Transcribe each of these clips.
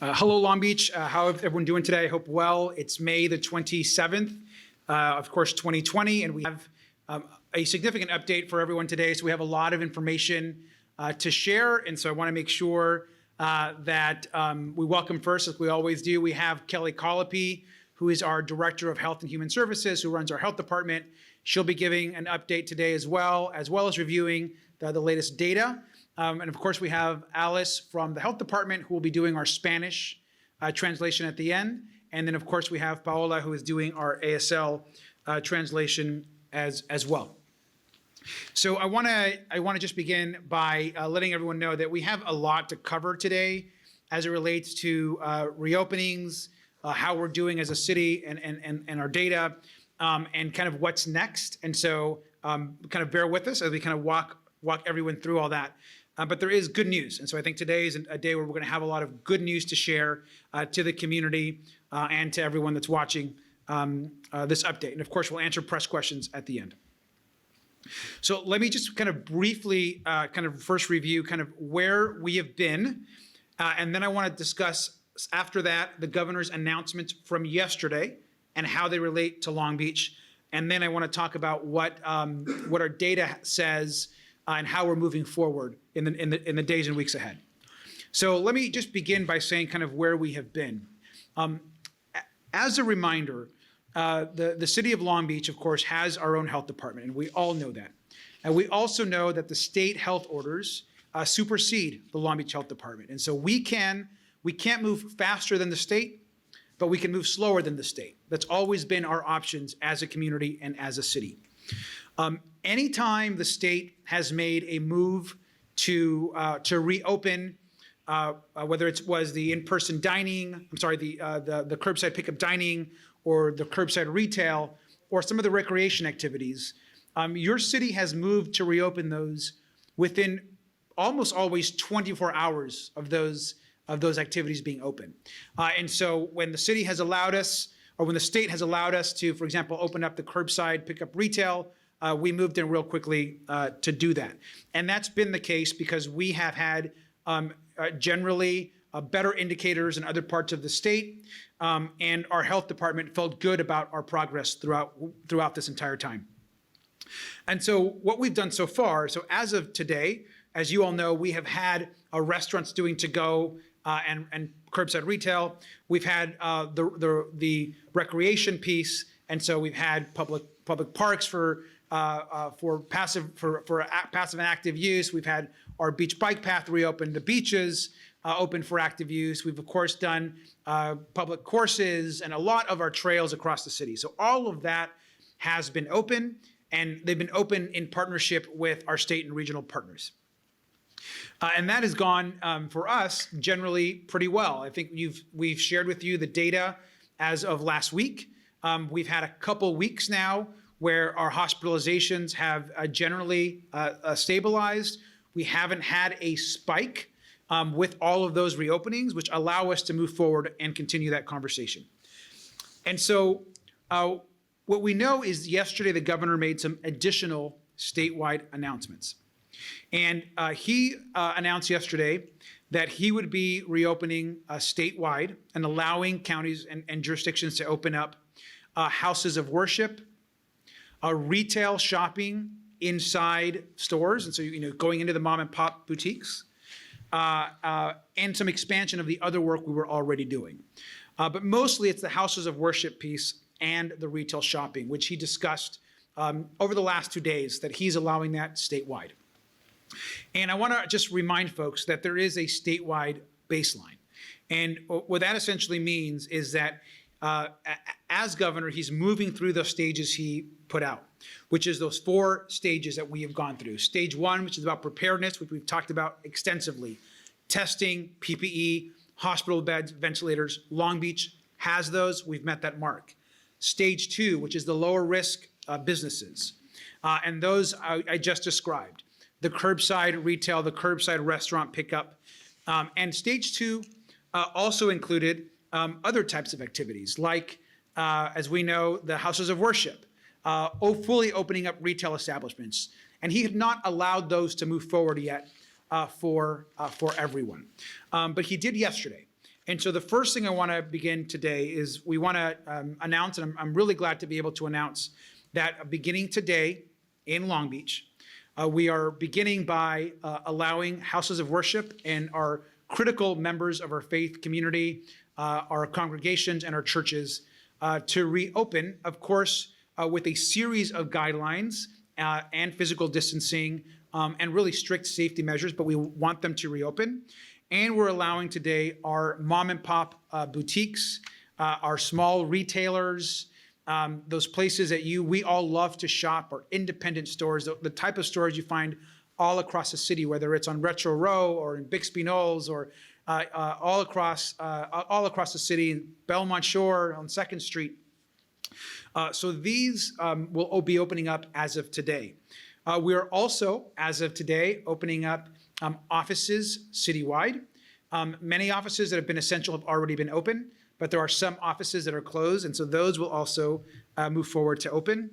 Hello, Long Beach. How is everyone doing today? I hope well. It's May the 27th, of course, 2020, and we have a significant update for everyone today. So we have a lot of information to share, and so I want to make sure that we welcome first, as we always do, we have Kelly Colopy, who is our Director of Health and Human Services, who runs our health department. She'll be giving an update today as well as reviewing the latest data. And of course, we have Alice from the health department who will be doing our Spanish translation at the end. And then, of course, we have Paola, who is doing our ASL translation as well. So I want to just begin by letting everyone know that we have a lot to cover today as it relates to reopenings, how we're doing as a city and our data, and kind of what's next. And so kind of bear with us as we kind of walk everyone through all that. But there is good news. And so I think today is a day where we're going to have a lot of good news to share to the community and to everyone that's watching this update. And of course, we'll answer press questions at the end. So let me just kind of briefly kind of first review kind of where we have been. And then I want to discuss after that the governor's announcements from yesterday and how they relate to Long Beach. And then I want to talk about what our data says and how we're moving forward in the days and weeks ahead. So let me just begin by saying kind of where we have been. As a reminder, the city of Long Beach, of course, has our own health department, and we all know that. And we also know that the state health orders supersede the Long Beach Health Department. And so we can't move faster than the state, but we can move slower than the state. That's always been our options as a community and as a city. Anytime the state has made a move to reopen, whether it was the in-person dining, the curbside pickup dining, or the curbside retail, or some of the recreation activities, your city has moved to reopen those within almost always 24 hours of those activities being open. And so when the city has allowed us, or when the state has allowed us to, for example, open up the curbside pickup retail, we moved in real quickly to do that. And that's been the case because we have had generally better indicators in other parts of the state, and our health department felt good about our progress throughout this entire time. And so what we've done so far, so as of today, as you all know, we have had restaurants doing to-go and curbside retail. We've had the recreation piece, and so we've had public parks for passive and active use. We've had our beach bike path reopened, the beaches open for active use. We've of course done public courses and a lot of our trails across the city. So all of that has been open, and they've been open in partnership with our state and regional partners. And that has gone for us generally pretty well. I think we've shared with you the data as of last week. We've had a couple weeks now where our hospitalizations have generally stabilized. We haven't had a spike with all of those reopenings, which allow us to move forward and continue that conversation. And so what we know is yesterday the governor made some additional statewide announcements. And he announced yesterday that he would be reopening statewide and allowing counties and jurisdictions to open up houses of worship, retail shopping inside stores, and so going into the mom and pop boutiques, and some expansion of the other work we were already doing. But mostly it's the houses of worship piece and the retail shopping, which he discussed over the last 2 days, that he's allowing that statewide. And I want to just remind folks that there is a statewide baseline. And what that essentially means is that as governor, he's moving through the stages he put out, which is those 4 stages that we have gone through. Stage 1, which is about preparedness, which we've talked about extensively. Testing, PPE, hospital beds, ventilators. Long Beach has those. We've met that mark. Stage 2, which is the lower risk businesses. And those I just described. The curbside retail, the curbside restaurant pickup. And stage 2 also included other types of activities, like, as we know, the houses of worship, fully opening up retail establishments. And he had not allowed those to move forward yet for everyone. But he did yesterday. And so the first thing I want to begin today is we want to announce, and I'm really glad to be able to announce that beginning today in Long Beach, we are beginning by allowing houses of worship and our critical members of our faith community, our congregations and our churches to reopen, of course, with a series of guidelines and physical distancing and really strict safety measures, but we want them to reopen. And we're allowing today our mom and pop boutiques, our small retailers, those places that we all love to shop, or independent stores, the type of stores you find all across the city, whether it's on Retro Row or in Bixby Knolls or all across the city, in Belmont Shore on 2nd Street. So these will all be opening up as of today. We are also, as of today, opening up offices citywide. Many offices that have been essential have already been open, but there are some offices that are closed, and so those will also move forward to open,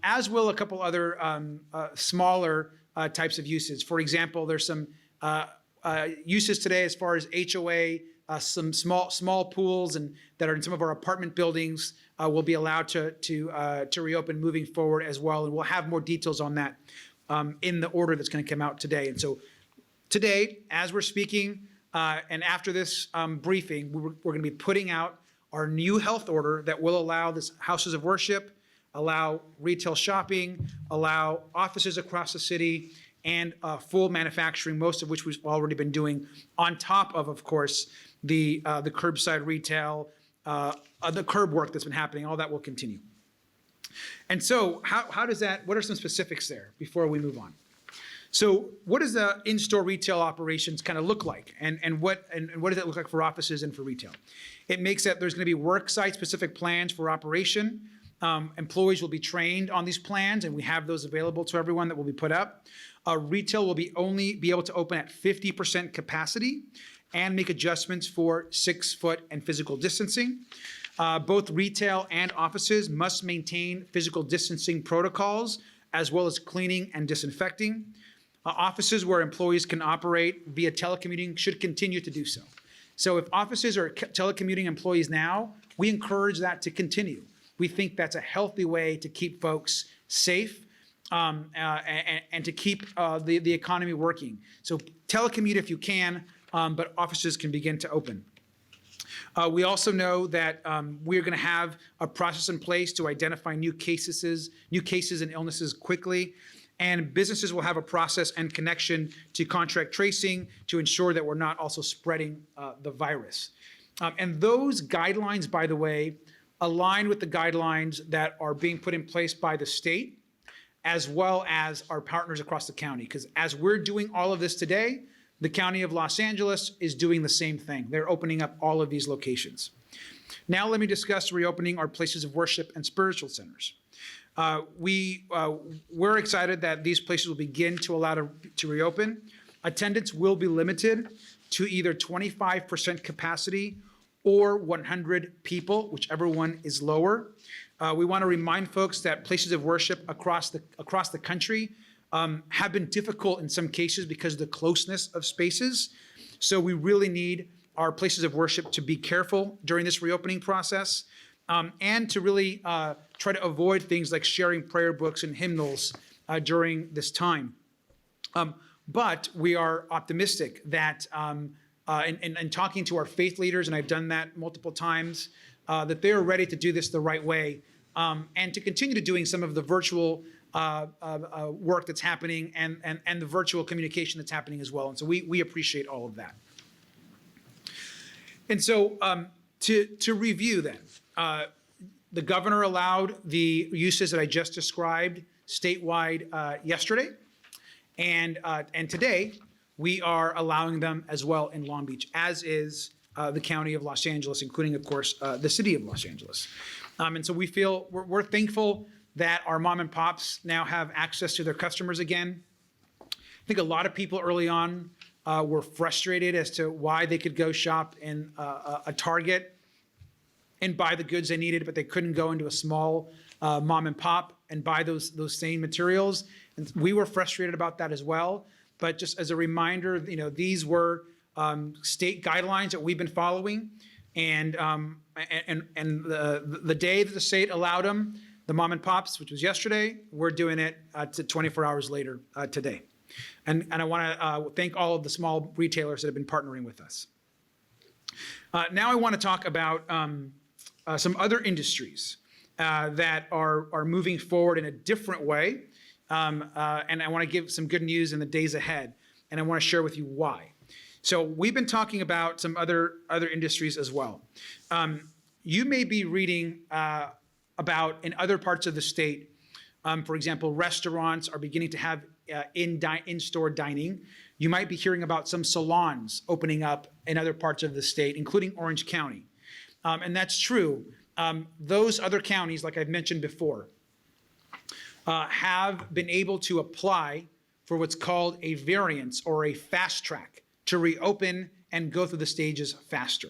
as will a couple other smaller types of uses. For example, there's some uses today as far as HOA, some small pools and that are in some of our apartment buildings will be allowed to reopen moving forward as well, and we'll have more details on that in the order that's going to come out today. And so today, as we're speaking, and after this briefing, we're going to be putting out our new health order that will allow this houses of worship, allow retail shopping, allow offices across the city, and full manufacturing, most of which we've already been doing, on top of course, the curbside retail, the curb work that's been happening. All that will continue. And so how does that, what are some specifics there before we move on? So what does the in-store retail operations kind of look like? And what does it look like for offices and for retail? It makes that there's going to be work site specific plans for operation. Employees will be trained on these plans, and we have those available to everyone that will be put up. Retail will only be able to open at 50% capacity and make adjustments for 6-foot and physical distancing. Both retail and offices must maintain physical distancing protocols, as well as cleaning and disinfecting. Offices where employees can operate via telecommuting should continue to do so. So if offices are telecommuting employees now, we encourage that to continue. We think that's a healthy way to keep folks safe and to keep the economy working. So telecommute if you can, but offices can begin to open. We also know that we're going to have a process in place to identify new cases and illnesses quickly. And businesses will have a process and connection to contract tracing to ensure that we're not also spreading the virus. And those guidelines, by the way, align with the guidelines that are being put in place by the state, as well as our partners across the county. Because as we're doing all of this today, the County of Los Angeles is doing the same thing. They're opening up all of these locations. Now let me discuss reopening our places of worship and spiritual centers. We're excited that these places will begin to allow to reopen. Attendance will be limited to either 25% capacity or 100 people, whichever one is lower. We want to remind folks that places of worship across the country have been difficult in some cases because of the closeness of spaces. So we really need our places of worship to be careful during this reopening process. And to really try to avoid things like sharing prayer books and hymnals during this time. But we are optimistic that in talking to our faith leaders, and I've done that multiple times, that they are ready to do this the right way and to continue to doing some of the virtual work that's happening and the virtual communication that's happening as well. And so we appreciate all of that. And so to review then, the governor allowed the uses that I just described statewide yesterday, and today we are allowing them as well in Long Beach, as is the County of Los Angeles, including, of course, the City of Los Angeles. And so we're thankful that our mom and pops now have access to their customers again. I think a lot of people early on were frustrated as to why they could go shop in a Target and buy the goods they needed, but they couldn't go into a small mom and pop and buy those same materials. And we were frustrated about that as well. But just as a reminder, these were state guidelines that we've been following. And the day that the state allowed them, the mom and pops, which was yesterday, we're doing it to 24 hours later today. And I want to thank all of the small retailers that have been partnering with us. Now I want to talk about some other industries that are moving forward in a different way. And I want to give some good news in the days ahead. And I want to share with you why. So we've been talking about some other industries as well. You may be reading about in other parts of the state, for example, restaurants are beginning to have in-store dining. You might be hearing about some salons opening up in other parts of the state, including Orange County. And that's true. Those other counties, like I've mentioned before, have been able to apply for what's called a variance or a fast track to reopen and go through the stages faster.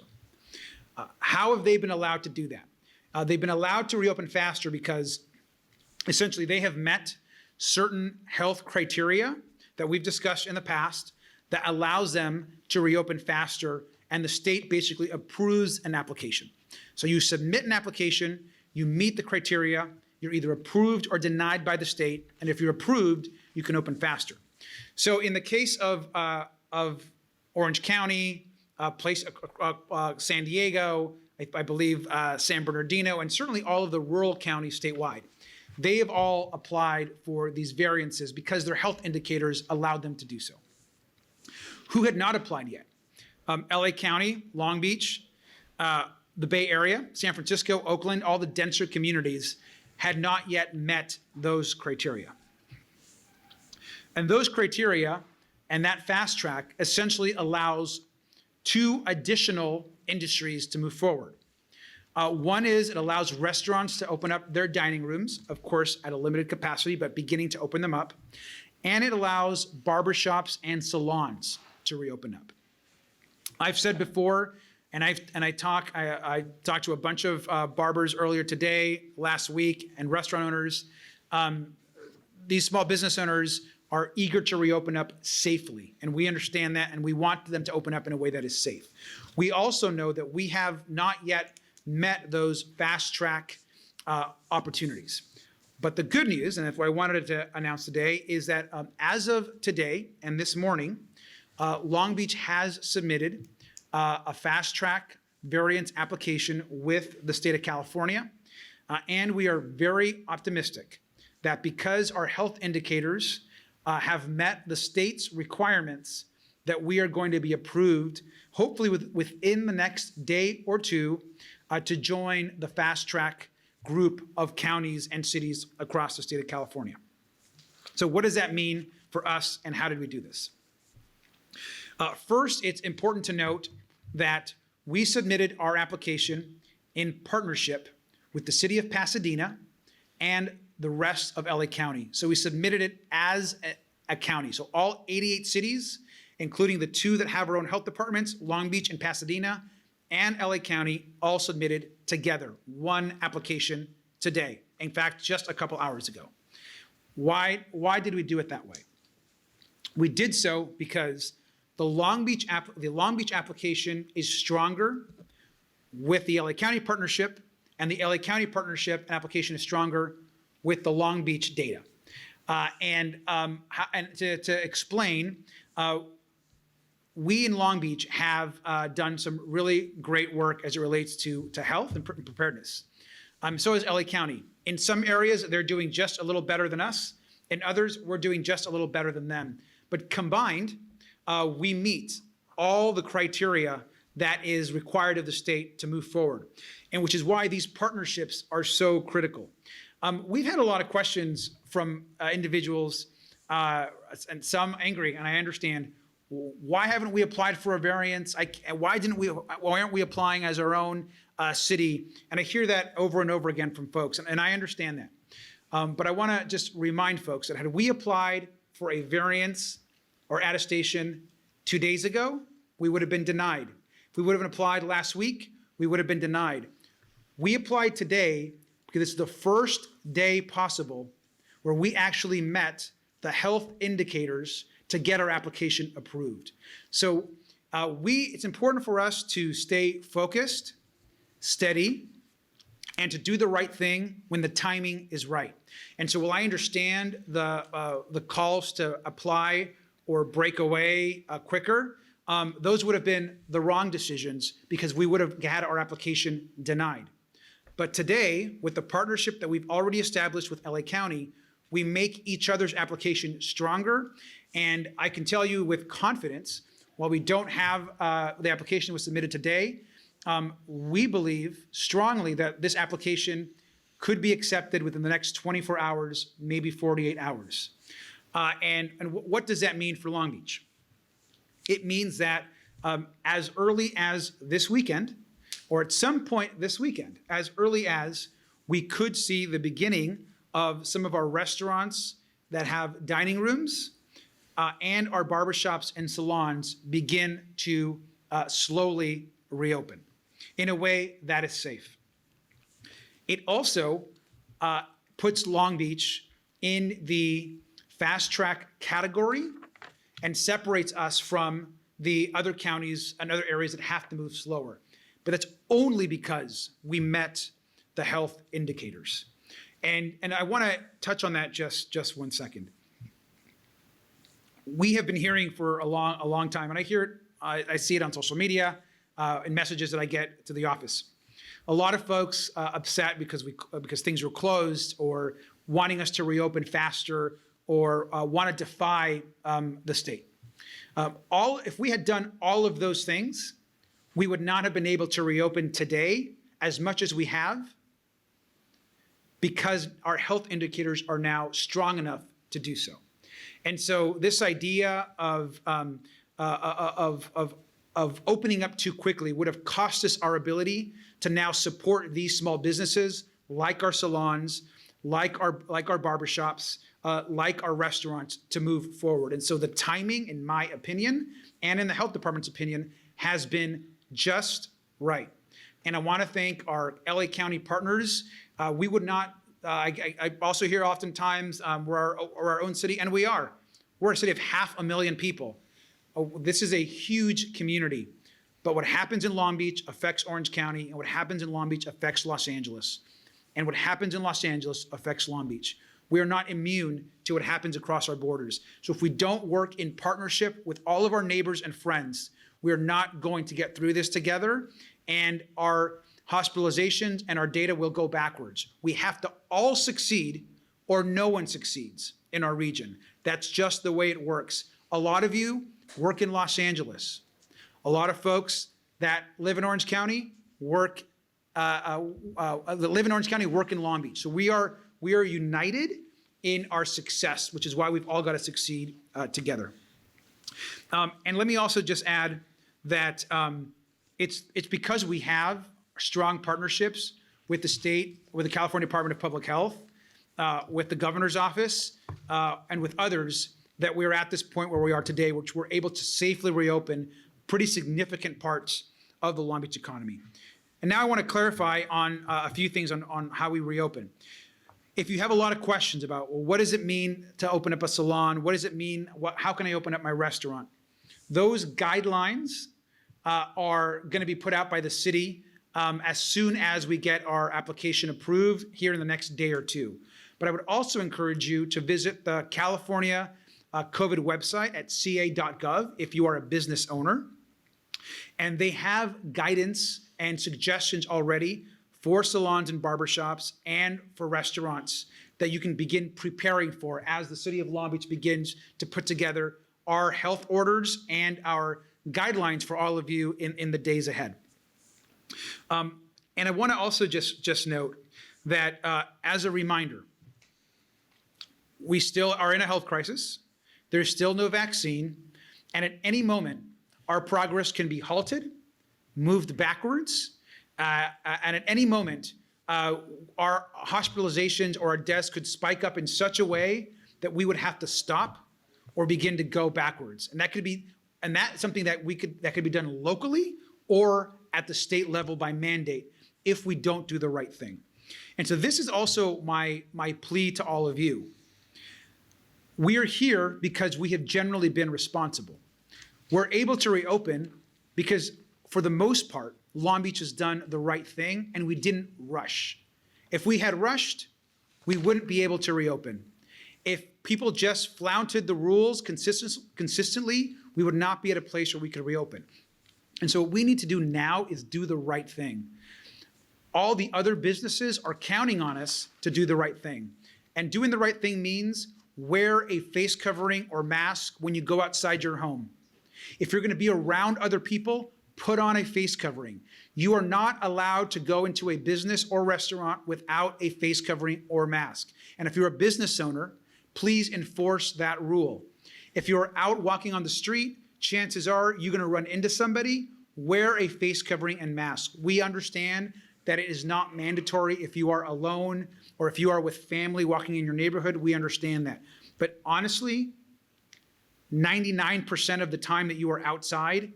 How have they been allowed to do that? They've been allowed to reopen faster because essentially they have met certain health criteria that we've discussed in the past that allows them to reopen faster, and the state basically approves an application. So you submit an application, you meet the criteria, you're either approved or denied by the state, and if you're approved, you can open faster. So in the case of Orange County, San Diego, I believe San Bernardino, and certainly all of the rural counties statewide, they have all applied for these variances because their health indicators allowed them to do so. Who had not applied yet? LA County, Long Beach, the Bay Area, San Francisco, Oakland, all the denser communities had not yet met those criteria. And those criteria and that fast track essentially allows 2 additional industries to move forward. One is it allows restaurants to open up their dining rooms, of course, at a limited capacity, but beginning to open them up. And it allows barbershops and salons to reopen up. I've said before, and I talked to a bunch of barbers earlier today, last week, and restaurant owners. These small business owners are eager to reopen up safely, and we understand that, and we want them to open up in a way that is safe. We also know that we have not yet met those fast track opportunities. But the good news, and that's what I wanted to announce today, is that as of today and this morning, Long Beach has submitted a fast track variance application with the state of California. And we are very optimistic that because our health indicators have met the state's requirements, that we are going to be approved, hopefully within the next day or two, to join the fast track group of counties and cities across the state of California. So what does that mean for us, and how did we do this? First, it's important to note that we submitted our application in partnership with the city of Pasadena and the rest of LA County. So we submitted it as a county. So all 88 cities, including the 2 that have our own health departments, Long Beach and Pasadena, and LA County, all submitted together, one application today. In fact, just a couple hours ago. Why did we do it that way? We did so because the Long Beach application is stronger with the LA County partnership, and the LA County partnership application is stronger with the Long Beach data. And to explain, we in Long Beach have done some really great work as it relates to health and preparedness. So is LA County. In some areas, they're doing just a little better than us. In others, we're doing just a little better than them. But combined, we meet all the criteria that is required of the state to move forward, and which is why these partnerships are so critical. We've had a lot of questions from individuals, and some angry, and I understand. Why haven't we applied for a variance? Why aren't we applying as our own city? And I hear that over and over again from folks, and I understand that. But I want to just remind folks that had we applied for a variance or attestation 2 days ago, we would have been denied. If we would have applied last week, we would have been denied. We applied today because it's the first day possible where we actually met the health indicators to get our application approved. So It's important for us to stay focused, steady, and to do the right thing when the timing is right. And so while I understand the calls to apply or break away quicker, those would have been the wrong decisions because we would have had our application denied. But today, with the partnership that we've already established with LA County, we make each other's application stronger. And I can tell you with confidence, while we don't have the application was submitted today, we believe strongly that this application could be accepted within the next 24 hours, maybe 48 hours. And what does that mean for Long Beach? It means that as early as this weekend, or at some point this weekend, as early as we could see the beginning of some of our restaurants that have dining rooms and our barbershops and salons begin to slowly reopen in a way that is safe. It also puts Long Beach in the fast track category and separates us from the other counties and other areas that have to move slower. But that's only because we met the health indicators. And I want to touch on that just 1 second. We have been hearing for a long time, and I hear it, I see it on social media, in messages that I get to the office. A lot of folks upset because things were closed, or wanting us to reopen faster, or want to defy the state. If we had done all of those things, we would not have been able to reopen today as much as we have, because our health indicators are now strong enough to do so. And so this idea of opening up too quickly would have cost us our ability to now support these small businesses, like our salons, like our barbershops, like our restaurants, to move forward. And so the timing, in my opinion, and in the health department's opinion, has been just right. And I want to thank our LA County partners. We would not, I also hear oftentimes we're our own city, and we are. We're a city of 500,000 people. This is a huge community. But what happens in Long Beach affects Orange County, and what happens in Long Beach affects Los Angeles. And what happens in Los Angeles affects Long Beach. We are not immune to what happens across our borders. So if we don't work in partnership with all of our neighbors and friends, we are not going to get through this together, and our hospitalizations and our data will go backwards. We have to all succeed, or no one succeeds in our region. That's just the way it works. A lot of you work in Los Angeles. A lot of folks that live in Orange County work in Long Beach. So we are united in our success, which is why we've all got to succeed together. And let me also just add that it's because we have strong partnerships with the state, with the California Department of Public Health, with the governor's office, and with others, that we're at this point where we are today, which we're able to safely reopen pretty significant parts of the Long Beach economy. And now I want to clarify on a few things on how we reopen. If you have a lot of questions about, well, what does it mean to open up a salon? What does it mean? How can I open up my restaurant? Those guidelines are going to be put out by the city as soon as we get our application approved here in the next day or two. But I would also encourage you to visit the California COVID website at ca.gov if you are a business owner. And they have guidance and suggestions already for salons and barbershops and for restaurants that you can begin preparing for as the city of Long Beach begins to put together our health orders and our guidelines for all of you in the days ahead. And I want to also just note that as a reminder, we still are in a health crisis. There's still no vaccine. And at any moment, our progress can be halted, moved backwards, and at any moment, our hospitalizations or our deaths could spike up in such a way that we would have to stop or begin to go backwards. And that's something that could be done locally or at the state level by mandate if we don't do the right thing. And so this is also my plea to all of you. We are here because we have generally been responsible. We're able to reopen because for the most part, Long Beach has done the right thing and we didn't rush. If we had rushed, we wouldn't be able to reopen. If people just flouted the rules consistently, we would not be at a place where we could reopen. And so what we need to do now is do the right thing. All the other businesses are counting on us to do the right thing. And doing the right thing means wear a face covering or mask when you go outside your home. If you're going to be around other people, put on a face covering. You are not allowed to go into a business or restaurant without a face covering or mask. And if you're a business owner, please enforce that rule. If you're out walking on the street, chances are you're going to run into somebody. Wear a face covering and mask. We understand that it is not mandatory if you are alone or if you are with family walking in your neighborhood. We understand that. But honestly, 99% of the time that you are outside,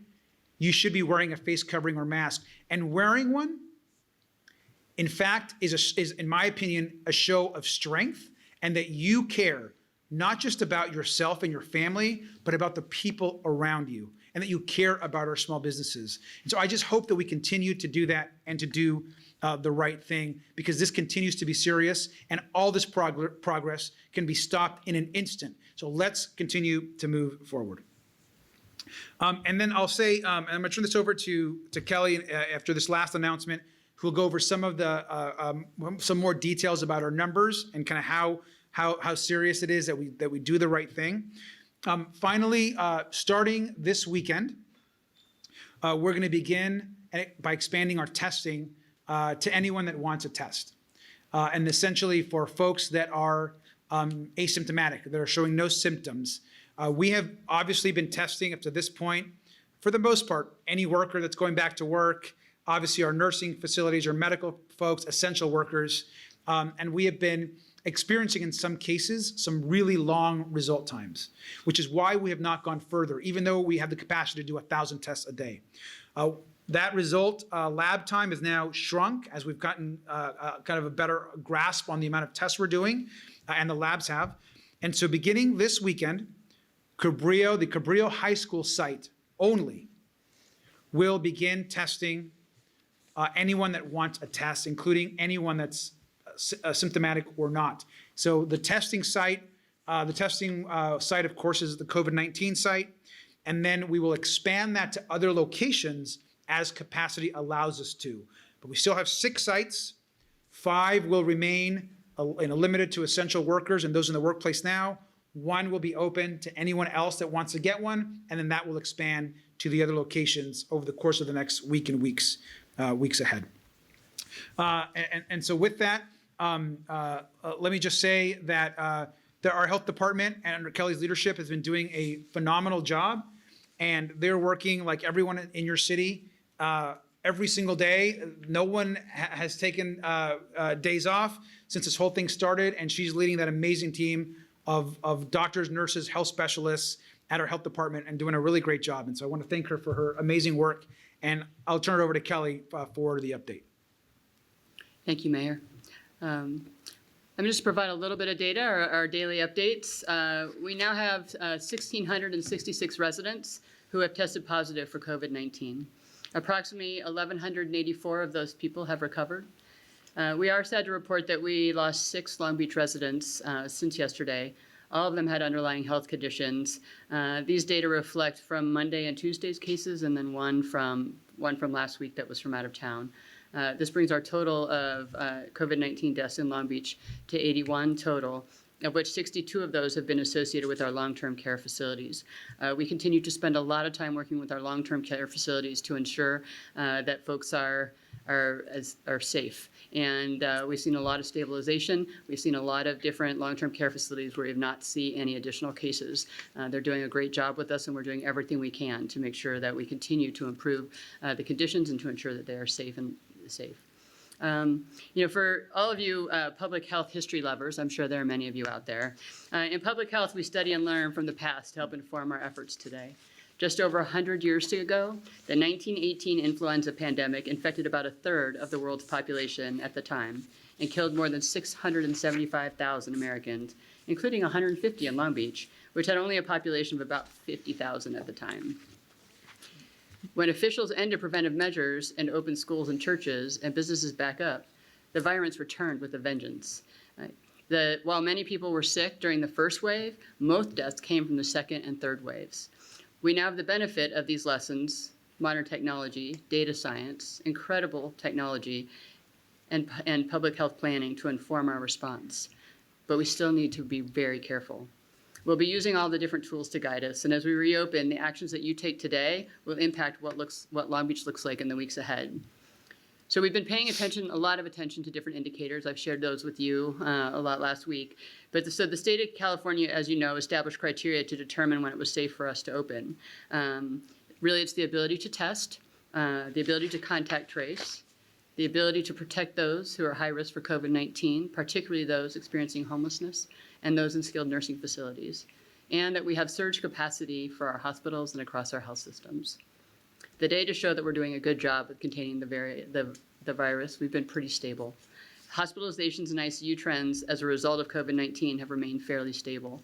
you should be wearing a face covering or mask. And wearing one, in fact, is in my opinion, a show of strength and that you care not just about yourself and your family, but about the people around you and that you care about our small businesses. And so I just hope that we continue to do that and to do the right thing, because this continues to be serious and all this progress can be stopped in an instant. So let's continue to move forward. And then I'll say, and I'm going to turn this over to Kelly after this last announcement, who will go over some of the some more details about our numbers and kind of how serious it is that we do the right thing. Finally, starting this weekend, we're going to begin by expanding our testing to anyone that wants a test, and essentially for folks that are asymptomatic, that are showing no symptoms. We have obviously been testing up to this point, for the most part, any worker that's going back to work, obviously our nursing facilities, our medical folks, essential workers, and we have been experiencing in some cases some really long result times, which is why we have not gone further, even though we have the capacity to do 1,000 tests a day. That result lab time is now shrunk as we've gotten kind of a better grasp on the amount of tests we're doing, and the labs have. And so beginning this weekend, the Cabrillo High School site only will begin testing anyone that wants a test, including anyone that's symptomatic or not. So the testing site, of course, is the COVID-19 site, and then we will expand that to other locations as capacity allows us to. But we still have 6 sites. 5 will remain limited to essential workers and those in the workplace now. 1 will be open to anyone else that wants to get one, and then that will expand to the other locations over the course of the next week and weeks ahead. And so with that, let me just say that our health department and under Kelly's leadership has been doing a phenomenal job, and they're working like everyone in your city every single day. No one has taken days off since this whole thing started, and she's leading that amazing team of doctors, nurses, health specialists at our health department and doing a really great job. And so I want to thank her for her amazing work, and I'll turn it over to Kelly for the update. Thank you, Mayor. I'm just to provide a little bit of data, our daily updates. We now have 1,666 residents who have tested positive for COVID-19. Approximately 1,184 of those people have recovered. We are sad to report that we lost 6 Long Beach residents since yesterday. All of them had underlying health conditions. These data reflect from Monday and Tuesday's cases, and then one from last week that was from out of town. This brings our total of COVID-19 deaths in Long Beach to 81 total, of which 62 of those have been associated with our long-term care facilities. We continue to spend a lot of time working with our long-term care facilities to ensure that folks are safe. And we've seen a lot of stabilization. We've seen a lot of different long-term care facilities where we have not seen any additional cases. They're doing a great job with us, and we're doing everything we can to make sure that we continue to improve the conditions and to ensure that they are safe. For all of you public health history lovers, I'm sure there are many of you out there. In public health, we study and learn from the past to help inform our efforts today. Just over 100 years ago, the 1918 influenza pandemic infected about 1/3 of the world's population at the time and killed more than 675,000 Americans, including 150 in Long Beach, which had only a population of about 50,000 at the time. When officials ended preventive measures and opened schools and churches and businesses back up, the virus returned with a vengeance. While many people were sick during the first wave, most deaths came from the second and third waves. We now have the benefit of these lessons, modern technology, data science, incredible technology, and public health planning to inform our response. But we still need to be very careful. We'll be using all the different tools to guide us, and as we reopen, the actions that you take today will impact what Long Beach looks like in the weeks ahead. So we've been paying a lot of attention to different indicators. I've shared those with you a lot last week. But so the state of California, as you know, established criteria to determine when it was safe for us to open. Really, it's the ability to test, the ability to contact trace, the ability to protect those who are high risk for COVID-19, particularly those experiencing homelessness and those in skilled nursing facilities, and that we have surge capacity for our hospitals and across our health systems. The data show that we're doing a good job of containing the virus. We've been pretty stable. Hospitalizations and ICU trends as a result of COVID-19 have remained fairly stable.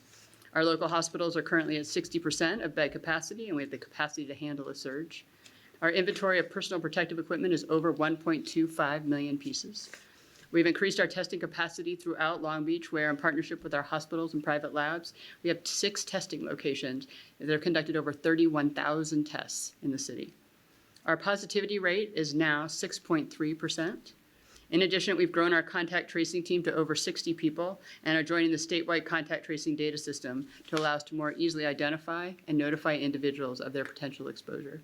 Our local hospitals are currently at 60% of bed capacity, and we have the capacity to handle a surge. Our inventory of personal protective equipment is over 1.25 million pieces. We've increased our testing capacity throughout Long Beach, where in partnership with our hospitals and private labs, we have 6 testing locations that have conducted over 31,000 tests in the city. Our positivity rate is now 6.3%. In addition, we've grown our contact tracing team to over 60 people and are joining the statewide contact tracing data system to allow us to more easily identify and notify individuals of their potential exposure.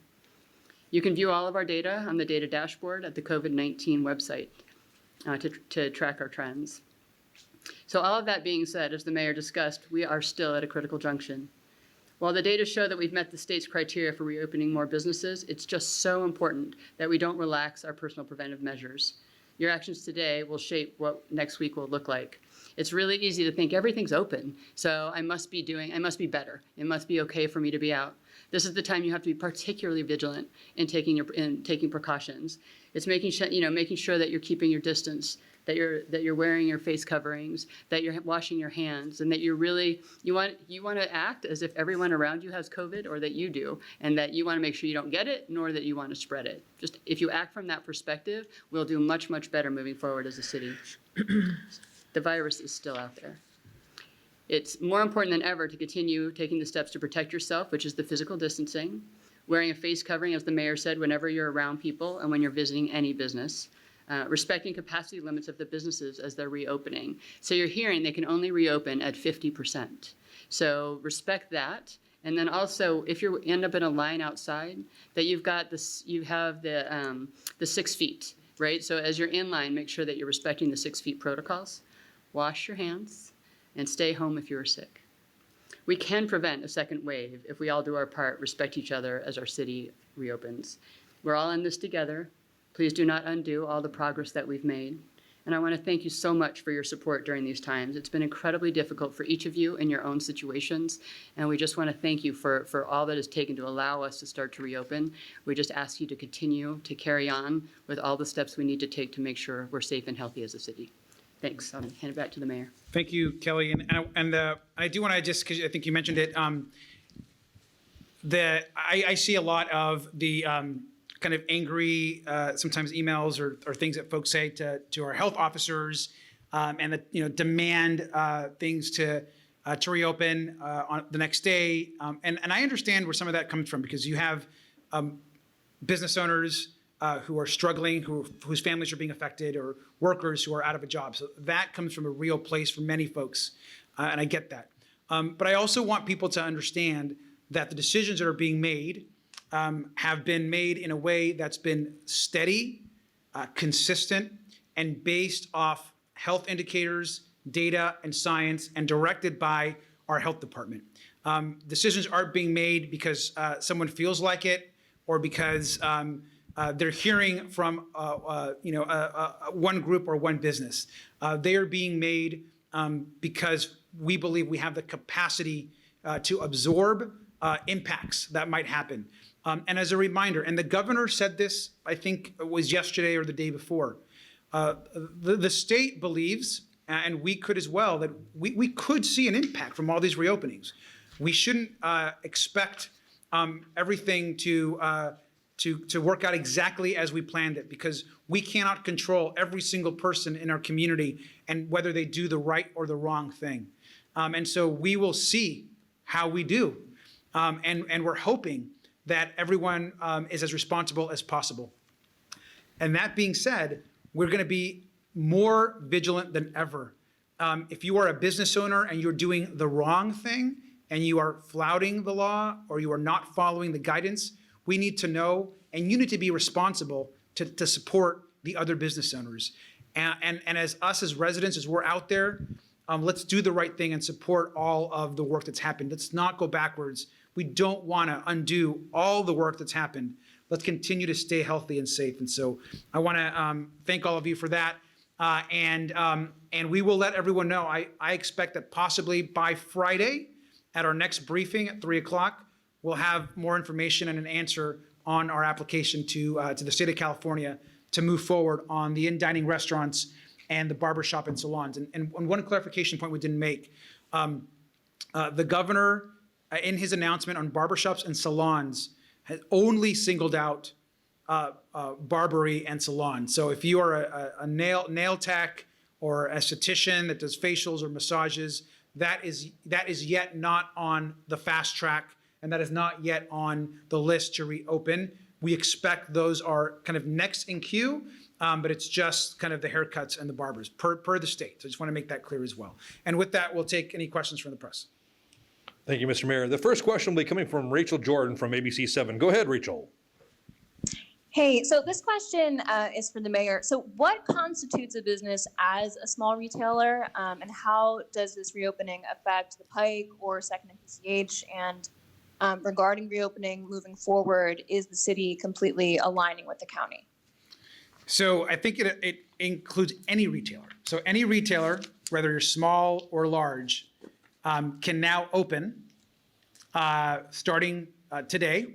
You can view all of our data on the data dashboard at the COVID-19 website to track our trends. So all of that being said, as the mayor discussed, we are still at a critical junction. While the data show that we've met the state's criteria for reopening more businesses, it's just so important that we don't relax our personal preventive measures. Your actions today will shape what next week will look like. It's really easy to think everything's open, so I must be better. It must be okay for me to be out. This is the time you have to be particularly vigilant in taking precautions. It's making sure that you're keeping your distance, that you're wearing your face coverings, that you're washing your hands, and that you want to act as if everyone around you has COVID, or that you do, and that you want to make sure you don't get it, nor that you want to spread it. Just if you act from that perspective, we'll do much, much better moving forward as a city. The virus is still out there. It's more important than ever to continue taking the steps to protect yourself, which is the physical distancing, wearing a face covering, as the mayor said, whenever you're around people and when you're visiting any business, respecting capacity limits of the businesses as they're reopening. So you're hearing they can only reopen at 50%. So respect that. And then also, if you end up in a line outside, that you have the 6 feet, right? So as you're in line, make sure that you're respecting the 6 feet protocols. Wash your hands and stay home if you're sick. We can prevent a second wave if we all do our part, respect each other as our city reopens. We're all in this together. Please do not undo all the progress that we've made. And I want to thank you so much for your support during these times. It's been incredibly difficult for each of you in your own situations. And we just want to thank you for all that it's taken to allow us to start to reopen. We just ask you to continue to carry on with all the steps we need to take to make sure we're safe and healthy as a city. Thanks. I'll hand it back to the mayor. Thank you, Kelly. And I do want to just, because I think you mentioned it, I see a lot of the kind of angry, sometimes emails or things that folks say to our health officers, and that demand things to reopen on the next day. And I understand where some of that comes from, because you have business owners who are struggling, whose families are being affected, or workers who are out of a job. So that comes from a real place for many folks, and I get that. But I also want people to understand that the decisions that are being made have been made in a way that's been steady, consistent, and based off health indicators, data, and science, and directed by our health department. Decisions aren't being made because someone feels like it, or because they're hearing from one group or one business. They are being made because we believe we have the capacity to absorb impacts that might happen. And as a reminder, and the governor said this, I think it was yesterday or the day before, the state believes, and we could as well, that we could see an impact from all these reopenings. We shouldn't expect everything to to work out exactly as we planned it, because we cannot control every single person in our community and whether they do the right or the wrong thing. And so we will see how we do. And we're hoping that everyone is as responsible as possible. And that being said, we're going to be more vigilant than ever. If you are a business owner and you're doing the wrong thing and you are flouting the law or you are not following the guidance, we need to know, and you need to be responsible to support the other business owners. And as us as residents, as we're out there, let's do the right thing and support all of the work that's happened. Let's not go backwards. We don't want to undo all the work that's happened. Let's continue to stay healthy and safe. And so I want to thank all of you for that. And we will let everyone know. I expect that possibly by Friday at our next briefing at 3 o'clock, we'll have more information and an answer on our application to the state of California to move forward on the in-dining restaurants and the barbershop and salons. And one clarification point we didn't make, the governor in his announcement on barbershops and salons has only singled out barbery and salons. So if you are a nail tech or a esthetician that does facials or massages, that is yet not on the fast track, and that is not yet on the list to reopen. We expect those are kind of next in queue, but it's just kind of the haircuts and the barbers per the state. So I just want to make that clear as well. And with that, we'll take any questions from the press. Thank you, Mr. Mayor. The first question will be coming from Rachel Jordan from ABC 7. Go ahead, Rachel. Hey, so this question is for the mayor. So what constitutes a business as a small retailer, and how does this reopening affect the Pike or Second and PCH? And regarding reopening moving forward, is the city completely aligning with the county? So I think it includes any retailer. So any retailer, whether you're small or large, can now open starting today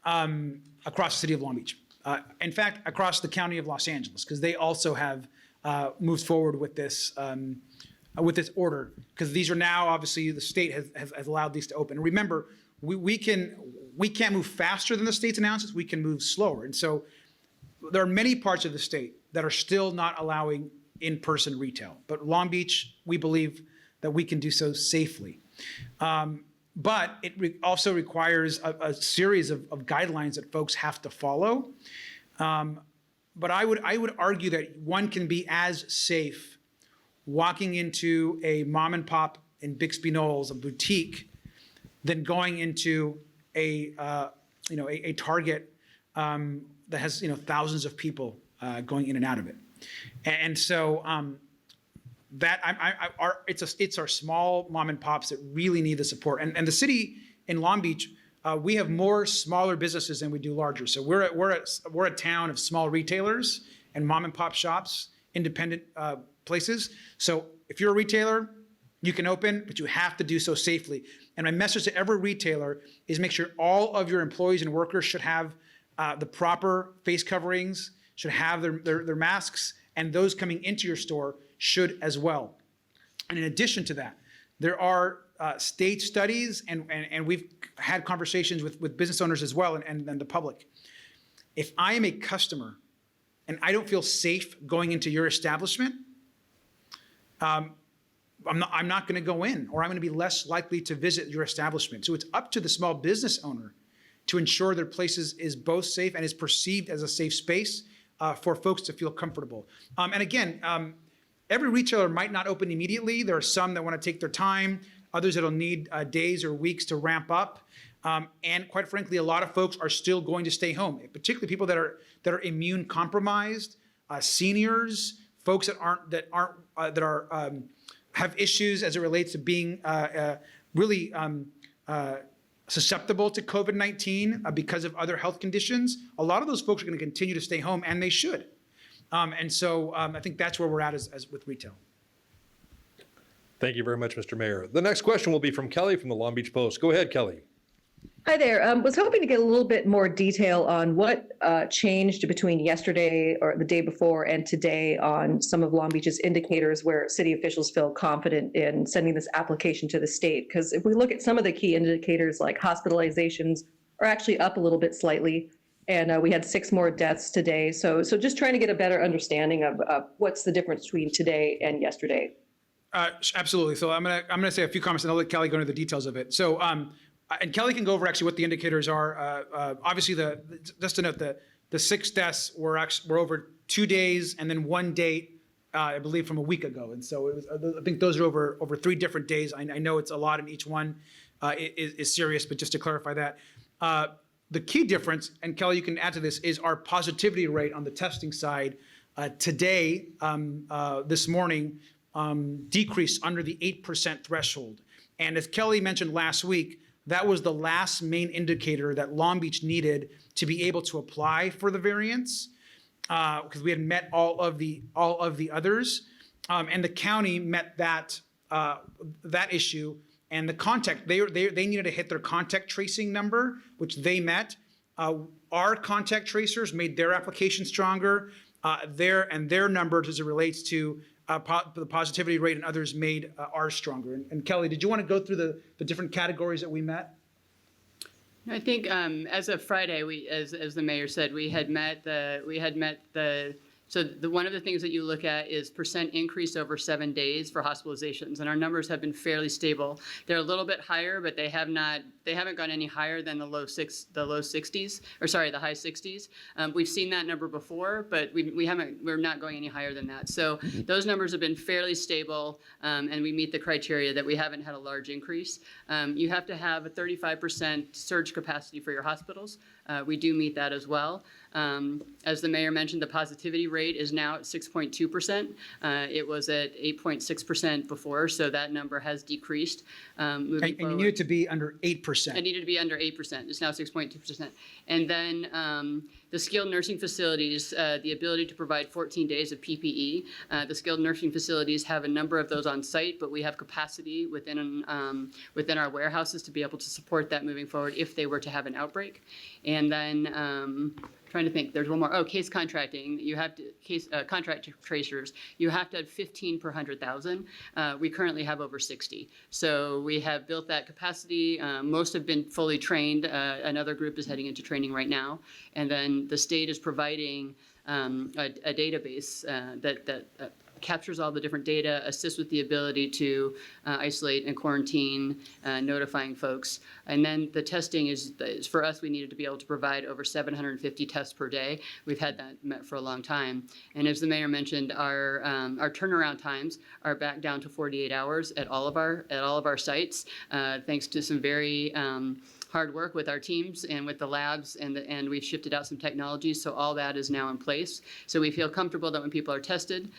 across the city of Long Beach. In fact, across the county of Los Angeles, because they also have moved forward with this order, because these are now, obviously, the state has allowed these to open. Remember, we can't move faster than the state's announcements. We can move slower. And so there are many parts of the state that are still not allowing in-person retail. But Long Beach, we believe that we can do so safely. But it also requires a series of guidelines that folks have to follow. But I would argue that one can be as safe walking into a mom and pop in Bixby Knolls, a boutique, than going into a Target that has thousands of people going in and out of it. And so it's our small mom and pops that really need the support. And the city in Long Beach, we have more smaller businesses than we do larger. So we're a town of small retailers and mom and pop shops, independent places. So if you're a retailer, you can open, but you have to do so safely. And my message to every retailer is make sure all of your employees and workers should have the proper face coverings, should have their masks, and those coming into your store should as well. And in addition to that, there are state studies, and we've had conversations with business owners as well and the public. If I am a customer and I don't feel safe going into your establishment, I'm not going to go in, or I'm going to be less likely to visit your establishment. So it's up to the small business owner to ensure their place is both safe and is perceived as a safe space for folks to feel comfortable. And again, every retailer might not open immediately. There are some that want to take their time, others that'll need days or weeks to ramp up. And quite frankly, a lot of folks are still going to stay home, particularly people that are immune compromised, seniors, folks that have issues as it relates to being really susceptible to COVID-19 because of other health conditions. A lot of those folks are going to continue to stay home, and they should. And so I think that's where we're at as with retail. Thank you very much, Mr. Mayor. The next question will be from Kelly from the Long Beach Post. Go ahead, Kelly. Hi there. Was hoping to get a little bit more detail on what changed between yesterday or the day before and today on some of Long Beach's indicators where city officials feel confident in sending this application to the state. Because if we look at some of the key indicators like hospitalizations are actually up a little bit slightly, and we had 6 more deaths today. So just trying to get a better understanding of what's the difference between today and yesterday. Absolutely. So I'm gonna say a few comments and I'll let Kelly go into the details of it. So and Kelly can go over actually what the indicators are. Obviously, just to note the 6 deaths were over 2 days and then 1 date, I believe, from a week ago. And so it was, I think those are over 3 different days. I know it's a lot, and each one is serious, but just to clarify that. The key difference, and Kelly, you can add to this, is our positivity rate on the testing side. Today, this morning, decreased under the 8% threshold. And as Kelly mentioned last week, that was the last main indicator that Long Beach needed to be able to apply for the variance, because we had met all of the others, and the county met that issue. And the contact, they needed to hit their contact tracing number, which they met. Our contact tracers made their application stronger, their numbers as it relates to the positivity rate, and others made ours stronger. And Kelly, did you want to go through the different categories that we met? I think as of Friday, as the mayor said, we had met the. So one of the things that you look at is percent increase over 7 days for hospitalizations, and our numbers have been fairly stable. They're a little bit higher, but they haven't gone any higher than the high 60s. We've seen that number before, but we're not going any higher than that. So those numbers have been fairly stable, and we meet the criteria that we haven't had a large increase. You have to have a 35% surge capacity for your hospitals. We do meet that as well. As the mayor mentioned, the positivity rate is now at 6.2%. It was at 8.6% before, so that number has decreased. And you need it to be under 8%. It needed to be under 8%. It's now 6.2%. And then the skilled nursing facilities, the ability to provide 14 days of PPE. The skilled nursing facilities have a number of those on site, but we have capacity within our warehouses to be able to support that moving forward if they were to have an outbreak. And then trying to think, there's one more. Oh, case contracting. You have to contract tracers. You have to have 15 per 100,000. We currently have over 60. So we have built that capacity. Most have been fully trained. Another group is heading into training right now. And then the state is providing a database that captures all the different data, assists with the ability to isolate and quarantine, notifying folks. And then the testing is for us, we needed to be able to provide over 750 tests per day. We've had that met for a long time. And as the mayor mentioned, our turnaround times are back down to 48 hours at all of our sites, thanks to some very hard work with our teams and with the labs, and we've shifted out some technologies, so all that is now in place. So we feel comfortable that when people are tested,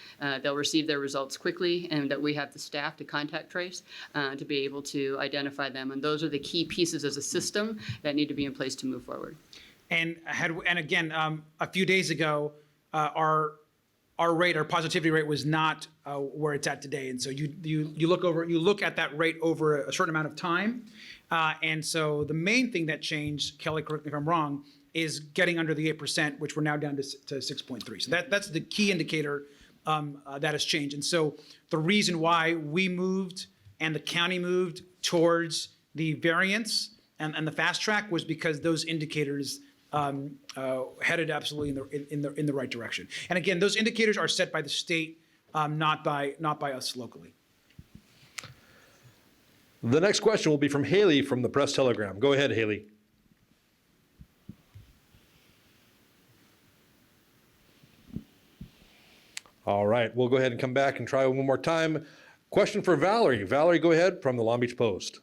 they'll receive their results quickly, and that we have the staff to contact trace to be able to identify them. And those are the key pieces as a system that need to be in place to move forward. And again, a few days ago, our positivity rate was not where it's at today. And so you look at that rate over a certain amount of time. And so the main thing that changed, Kelly, correct me if I'm wrong, is getting under the 8%, which we're now down to 6.3. So that's the key indicator that has changed. And so the reason why we moved and the county moved towards the variance and the fast track was because those indicators headed absolutely in the right direction. And again, those indicators are set by the state, not by us locally. The next question will be from Haley from the Press Telegram. Go ahead, Haley. All right, we'll go ahead and come back and try one more time. Question for Valerie. Valerie, go ahead, from the Long Beach Post.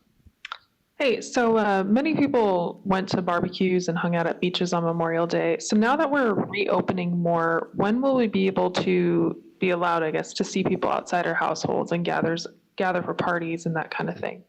Hey, so many people went to barbecues and hung out at beaches on Memorial Day. So now that we're reopening more, when will we be able to be allowed, I guess, to see people outside our households and gather for parties and that kind of thing?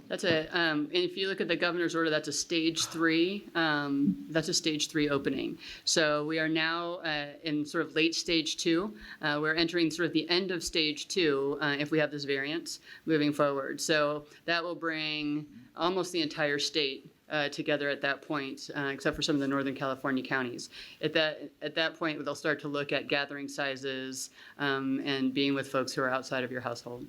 That's and if you look at the governor's order, that's a stage 3. That's a stage 3 opening. So we are now in sort of late stage 2. We're entering sort of the end of stage 2 if we have this variance moving forward. So that will bring almost the entire state together at that point, except for some of the Northern California counties. At that point, they'll start to look at gathering sizes and being with folks who are outside of your household.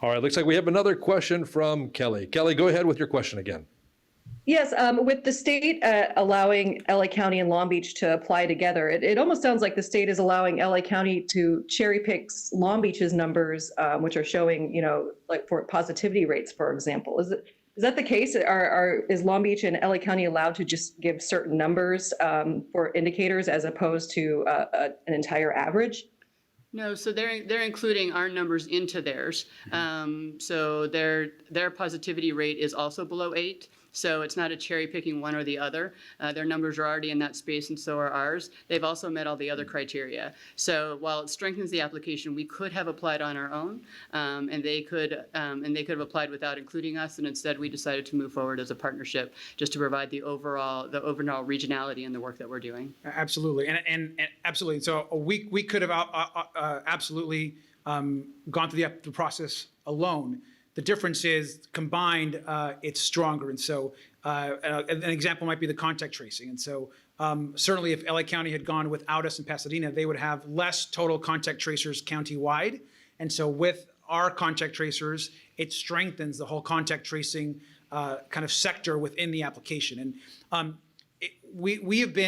All right, looks like we have another question from Kelly. Kelly, go ahead with your question again. Yes, with the state allowing LA County and Long Beach to apply together, it almost sounds like the state is allowing LA County to cherry pick Long Beach's numbers, which are showing, like for positivity rates, for example. Is that the case? Is Long Beach and LA County allowed to just give certain numbers for indicators as opposed to an entire average? No, so they're including our numbers into theirs. So their positivity rate is also below 8. So it's not a cherry picking one or the other. Their numbers are already in that space, and so are ours. They've also met all the other criteria. So while it strengthens the application, we could have applied on our own, and they could have applied without including us. And instead, we decided to move forward as a partnership, just to provide the overall regionality in the work that we're doing. Absolutely, and absolutely. So we could have absolutely gone through the process alone. The difference is combined, it's stronger. And so an example might be the contact tracing. And so certainly if LA County had gone without us in Pasadena, they would have less total contact tracers countywide. And so with our contact tracers, it strengthens the whole contact tracing kind of sector within the application. And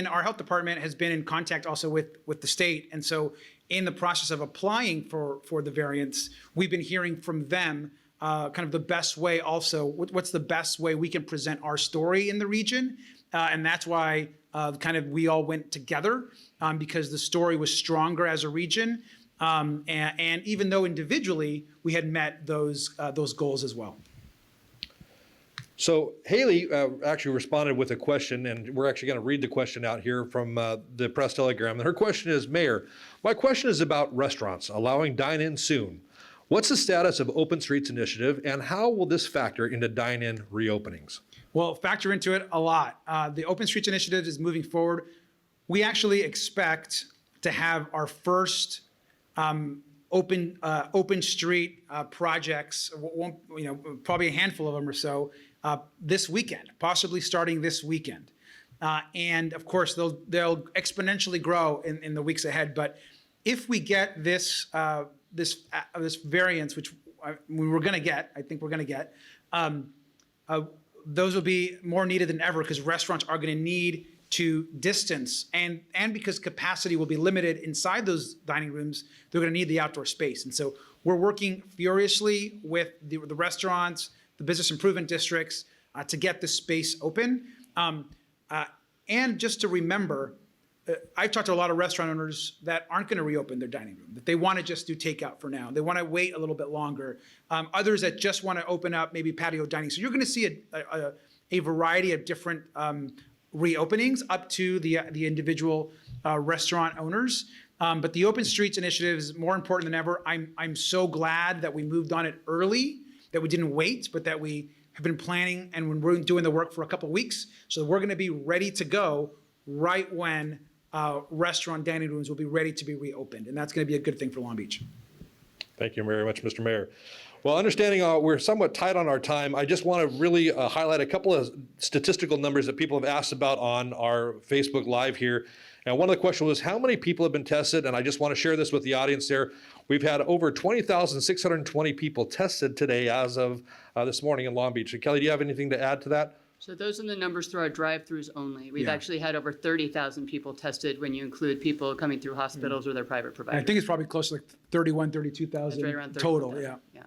our health department has been in contact also with the state. And so in the process of applying for the variance, we've been hearing from them kind of the best way also, what's the best way we can present our story in the region. And that's why kind of we all went together because the story was stronger as a region. And even though individually we had met those goals as well. So Haley actually responded with a question, and we're actually going to read the question out here from the press telegram. And her question is, Mayor, my question is about restaurants allowing dine-in soon. What's the status of Open Streets Initiative, and how will this factor into dine-in reopenings? Well, factor into it a lot. The Open Streets Initiative is moving forward. We actually expect to have our first open street projects, probably a handful of them or so, this weekend, possibly starting this weekend. And of course, they'll exponentially grow in the weeks ahead. But if we get this variance, which we're going to get, I think we're going to get, those will be more needed than ever because restaurants are going to need to distance and because capacity will be limited inside those dining rooms, they're going to need the outdoor space. And so we're working furiously with the restaurants, the business improvement districts to get the space open. And just to remember, I've talked to a lot of restaurant owners that aren't going to reopen their dining room, that they want to just do takeout for now. They want to wait a little bit longer. Others that just want to open up maybe patio dining. So you're going to see a variety of different reopenings up to the individual restaurant owners. But the Open Streets Initiative is more important than ever. I'm so glad that we moved on it early, that we didn't wait, but that we have been planning and we're doing the work for a couple of weeks. So we're going to be ready to go right when restaurant dining rooms will be ready to be reopened. And that's going to be a good thing for Long Beach. Thank you very much, Mr. Mayor. Well, understanding we're somewhat tight on our time, I just want to really highlight a couple of statistical numbers that people have asked about on our Facebook Live here. And one of the questions was, how many people have been tested? And I just want to share this with the audience there. We've had over 20,620 people tested today as of this morning in Long Beach. And Kelly, do you have anything to add to that? So those are the numbers through our drive-thrus only. We've actually had over 30,000 people tested when you include people coming through hospitals or their private providers. I think it's probably close to like 32,000 right around total. 31,000. Yeah.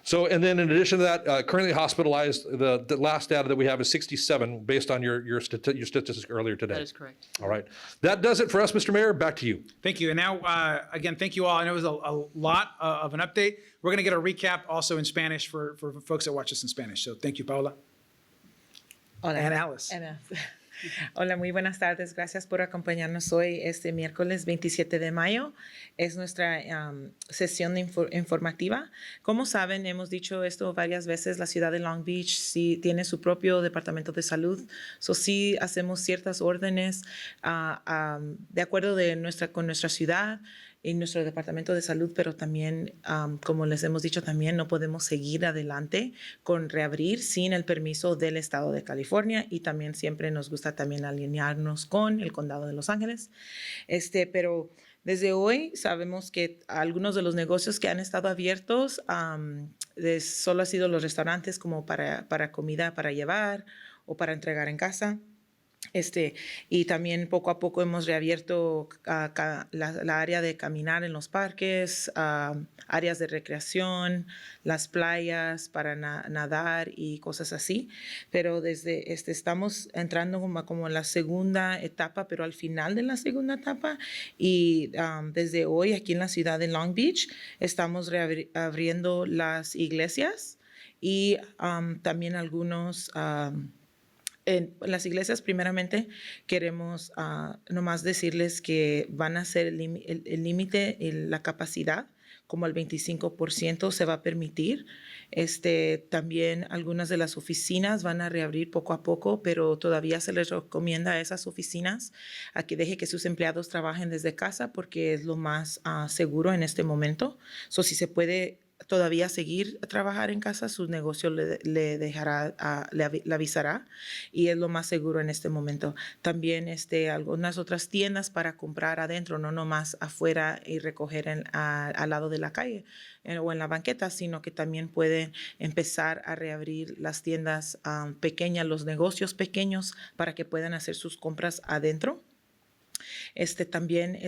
So, and then in addition to that, currently hospitalized, the last data that we have is 67 based on your statistics earlier today. That is correct. All right. That does it for us, Mr. Mayor. Back to you. Thank you. And now, again, thank you all. I know it was a lot of an update. We're going to get a recap also in Spanish for folks that watch us in Spanish. So thank you, Paola. Hola. And Alice. Ana. Hola, muy buenas tardes. Gracias por acompañarnos hoy, este miércoles 27 de mayo. Es nuestra sesión informativa. Como saben, hemos dicho esto varias veces, la ciudad de Long Beach sí tiene su propio departamento de salud. So sí hacemos ciertas órdenes de acuerdo con nuestra ciudad y nuestro departamento de salud, pero también, como les hemos dicho, también no podemos seguir adelante con reabrir sin el permiso del estado de California, y también siempre nos gusta también alinearnos con el condado de Los Ángeles. Pero desde hoy sabemos que algunos de los negocios que han estado abiertos solo han sido los restaurantes como para comida para llevar, o para entregar en casa. Y también poco a poco hemos reabierto la área de caminar en los parques, áreas de recreación, las playas para nadar y cosas así. Pero desde estamos entrando como en la segunda etapa, pero al final de la segunda etapa. Y desde hoy aquí en la ciudad de Long Beach estamos reabriendo las iglesias y también algunos... en las iglesias, primeramente, queremos nomás decirles que van a ser el límite, la capacidad, como el 25% se va a permitir. También algunas de las oficinas van a reabrir poco a poco, pero todavía se les recomienda a esas oficinas a que deje que sus empleados trabajen desde casa porque es lo más seguro en este momento. Si se puede todavía seguir a trabajar en casa, su negocio le dejará, le avisará y es lo más seguro en este momento. También algunas otras tiendas para comprar adentro, no nomás afuera y recoger al lado de la calle o en la banqueta, sino que también pueden empezar a reabrir las tiendas pequeñas, los negocios pequeños para que puedan hacer sus compras adentro. También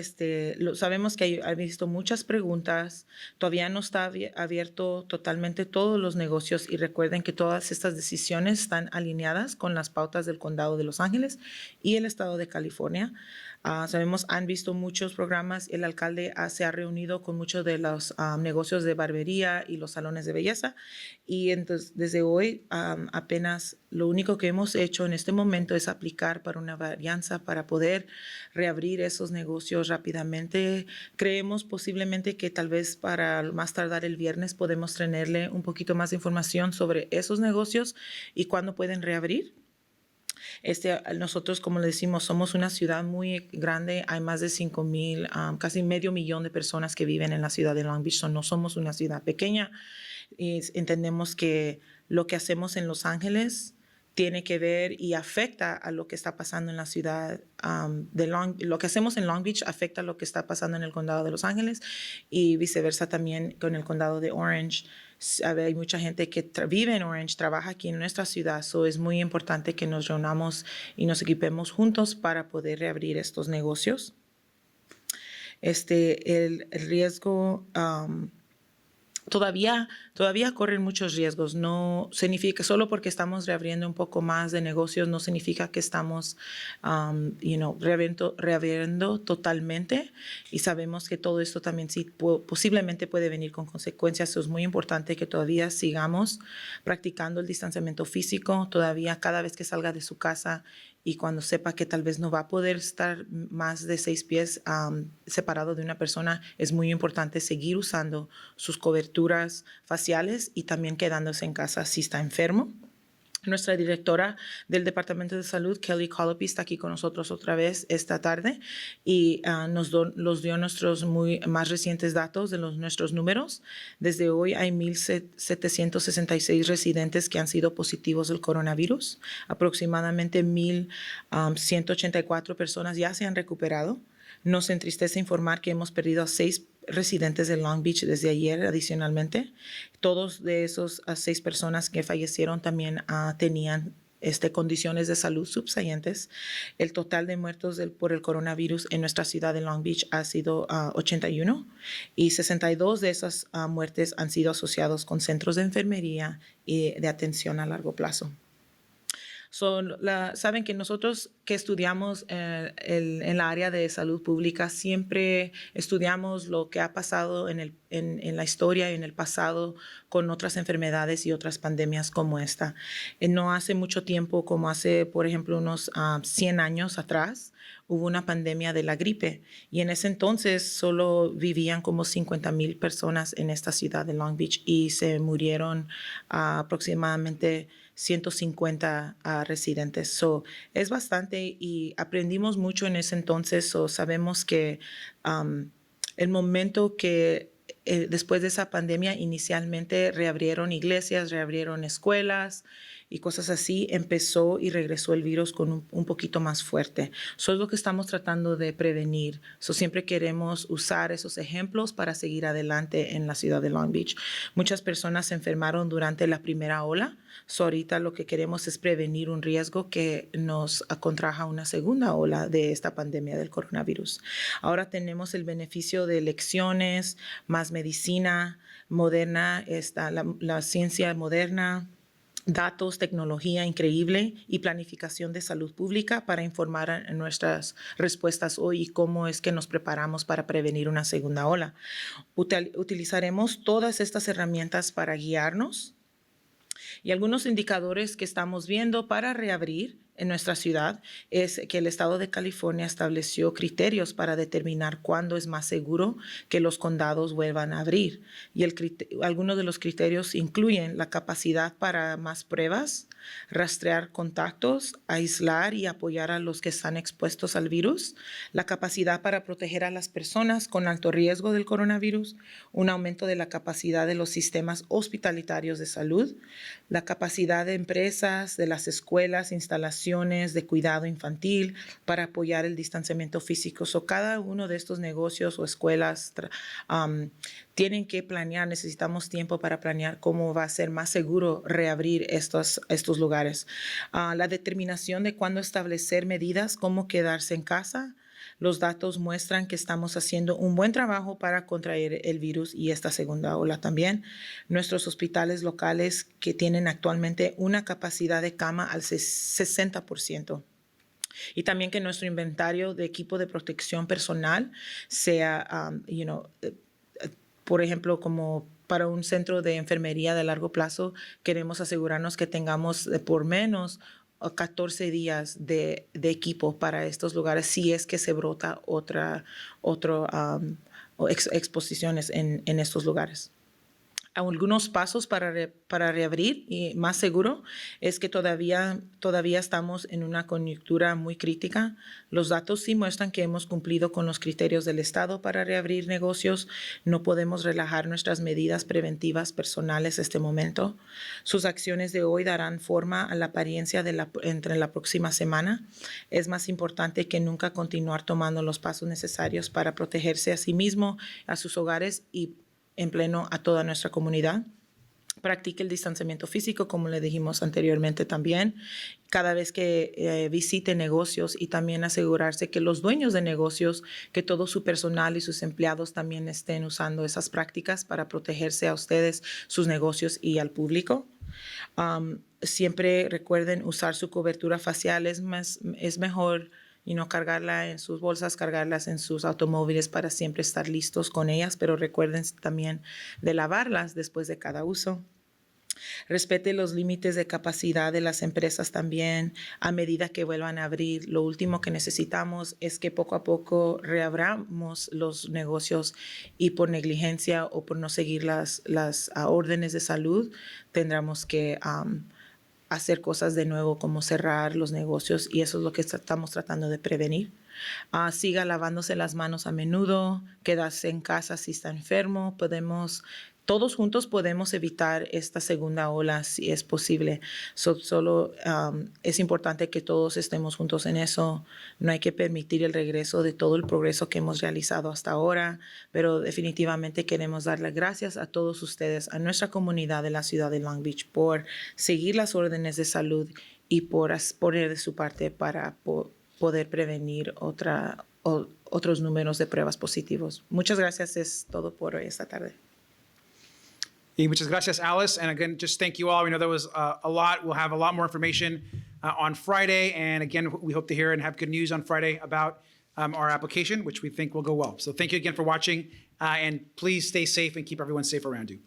sabemos que hay visto muchas preguntas, todavía no está abierto totalmente todos los negocios y recuerden que todas estas decisiones están alineadas con las pautas del Condado de Los Ángeles y el Estado de California. Sabemos, han visto muchos programas, el alcalde se ha reunido con muchos de los negocios de barbería y los salones de belleza y entonces desde hoy apenas lo único que hemos hecho en este momento es aplicar para una varianza para poder reabrir esos negocios rápidamente. Creemos posiblemente que tal vez para más tardar el viernes podemos tenerle un poquito más de información sobre esos negocios y cuándo pueden reabrir. Nosotros, como le decimos, somos una ciudad muy grande. Hay más de 5,000, casi 500,000 de personas que viven en la ciudad de Long Beach. No somos una ciudad pequeña. Y entendemos que lo que hacemos en Los Ángeles tiene que ver y afecta a lo que está pasando en la ciudad lo que hacemos en Long Beach afecta a lo que está pasando en el condado de Los Ángeles y viceversa también con el condado de Orange. Hay mucha gente que vive en Orange, trabaja aquí en nuestra ciudad, es muy importante que nos reunamos y nos equipemos juntos para poder reabrir estos negocios. El riesgo... Todavía corren muchos riesgos. No significa, solo porque estamos reabriendo un poco más de negocios, no significa que estamos reabriendo totalmente. Y sabemos que todo esto también sí posiblemente puede venir con consecuencias. Es muy importante que todavía sigamos practicando el distanciamiento físico. Todavía cada vez que salga de su casa y cuando sepa que tal vez no va a poder estar más de 6 pies separado de una persona, es muy importante seguir usando sus coberturas faciales y también quedándose en casa si está enfermo. Nuestra directora del Departamento de Salud, Kelly Colopy, está aquí con nosotros otra vez esta tarde y nos dio nuestros más recientes datos de nuestros números. Desde hoy hay 1,766 residentes que han sido positivos del coronavirus. Aproximadamente 1,184 personas ya se han recuperado. Nos entristece informar que hemos perdido a 6 residentes de Long Beach desde ayer adicionalmente. Todos de esos 6 personas que fallecieron también tenían condiciones de salud subsiguientes. El total de muertos por el coronavirus en nuestra ciudad de Long Beach ha sido 81 y 62 de esas muertes han sido asociados con centros de enfermería y de atención a largo plazo. Saben que nosotros que estudiamos en la área de salud pública siempre estudiamos lo que ha pasado en la historia y en el pasado con otras enfermedades y otras pandemias como esta. No hace mucho tiempo, como hace, por ejemplo, unos 100 años atrás, hubo una pandemia de la gripe y en ese entonces solo vivían como 50,000 personas en esta ciudad de Long Beach y se murieron aproximadamente 150 residentes. Es bastante y aprendimos mucho en ese entonces. Sabemos que el momento que después de esa pandemia inicialmente reabrieron iglesias, reabrieron escuelas y cosas así, empezó y regresó el virus con un poquito más fuerte. Eso es lo que estamos tratando de prevenir. Siempre queremos usar esos ejemplos para seguir adelante en la ciudad de Long Beach. Muchas personas se enfermaron durante la primera ola. Ahorita lo que queremos es prevenir un riesgo que nos contraja una segunda ola de esta pandemia del coronavirus. Ahora tenemos el beneficio de elecciones, más medicina moderna, la ciencia moderna, datos, tecnología increíble y planificación de salud pública para informar en nuestras respuestas hoy y cómo es que nos preparamos para prevenir una segunda ola. Utilizaremos todas estas herramientas para guiarnos. Y algunos indicadores que estamos viendo para reabrir en nuestra ciudad es que el estado de California estableció criterios para determinar cuándo es más seguro que los condados vuelvan a abrir. Y algunos de los criterios incluyen la capacidad para más pruebas, rastrear contactos, aislar y apoyar a los que están expuestos al virus, la capacidad para proteger a las personas con alto riesgo del coronavirus, un aumento de la capacidad de los sistemas hospitalarios de salud, la capacidad de empresas, de las escuelas, instalaciones de cuidado infantil para apoyar el distanciamiento físico. Cada uno de estos negocios o escuelas tienen que planear, necesitamos tiempo para planear cómo va a ser más seguro reabrir estos lugares. La determinación de cuándo establecer medidas, cómo quedarse en casa. Los datos muestran que estamos haciendo un buen trabajo para contraer el virus y esta segunda ola también. Nuestros hospitales locales que tienen actualmente una capacidad de cama al 60%. Y también que nuestro inventario de equipo de protección personal sea, por ejemplo, como para un centro de enfermería de largo plazo, queremos asegurarnos que tengamos por menos 14 días de equipo para estos lugares si es que se brota exposiciones en estos lugares. Algunos pasos para reabrir y más seguro es que todavía estamos en una coyuntura muy crítica. Los datos sí muestran que hemos cumplido con los criterios del Estado para reabrir negocios. No podemos relajar nuestras medidas preventivas personales en este momento. Sus acciones de hoy darán forma a la apariencia entre la próxima semana. Es más importante que nunca continuar tomando los pasos necesarios para protegerse a sí mismo, a sus hogares y en pleno a toda nuestra comunidad. Practique el distanciamiento físico, como le dijimos anteriormente también, cada vez que visite negocios y también asegurarse que los dueños de negocios, que todo su personal y sus empleados también estén usando esas prácticas para protegerse a ustedes, sus negocios y al público. Siempre recuerden usar su cobertura facial, es mejor cargarla en sus bolsas, cargarlas en sus automóviles para siempre estar listos con ellas, pero recuerden también de lavarlas después de cada uso. Respete los límites de capacidad de las empresas también a medida que vuelvan a abrir. Lo último que necesitamos es que poco a poco reabramos los negocios y por negligencia o por no seguir las órdenes de salud tendremos que hacer cosas de nuevo como cerrar los negocios y eso es lo que estamos tratando de prevenir. Siga lavándose las manos a menudo, quedarse en casa si está enfermo. Todos juntos podemos evitar esta segunda ola si es posible. Solo es importante que todos estemos juntos en eso. No hay que permitir el regreso de todo el progreso que hemos realizado hasta ahora, pero definitivamente queremos darle gracias a todos ustedes, a nuestra comunidad de la ciudad de Long Beach por seguir las órdenes de salud y por poner de su parte para poder prevenir otros números de pruebas positivos. Muchas gracias. Es todo por hoy esta tarde. Y muchas gracias, Alice. And again, just thank you all. We know that was a lot. We'll have a lot more information on Friday. And again, we hope to hear and have good news on Friday about our application, which we think will go well. So thank you again for watching. And please stay safe and keep everyone safe around you.